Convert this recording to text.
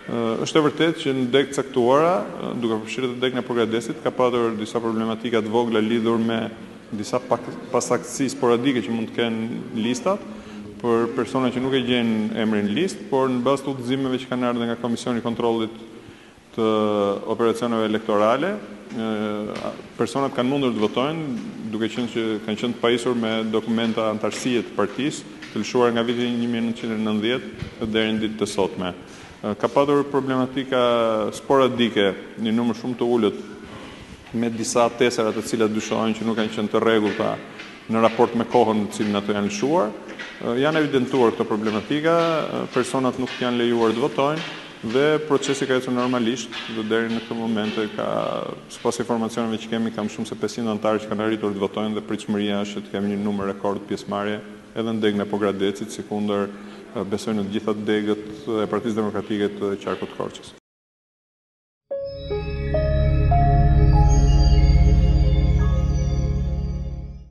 Është e vërtetë që në degë caktuara, duke përfshirë edhe degën e Progredesit, ka patur disa problematika të vogla lidhur me disa pasaktësi sporadike që mund të kenë listat për persona që nuk e gjenë emrin listë, por në bazë të udhëzimeve që kanë ardhur nga Komisioni i Kontrollit të Operacioneve Elektorale, personat kanë mundur të votojnë, duke qenë që kanë qenë të pajisur me dokumenta antarësie të partisë, të lëshuar nga viti 1990 deri në ditët e sotme. Ka patur problematika sporadike, një numër shumë të ulët me disa tesera të cilat dyshohen që nuk kanë qenë të rregullta në raport me kohën në cilën ato janë lëshuar. Janë evidentuar këto problematika, personat nuk janë lejuar të votojnë dhe procesi ka ecur normalisht dhe deri në këtë moment sipas informacioneve që kemi kam shumë se 500 anëtarë që kanë arritur të votojnë dhe pritshmëria është të kemi një numër rekord pjesëmarrje edhe në degën e Pogradecit, sikundër besoj në të gjitha degët e Partisë Demokratike të Qarkut Korçës.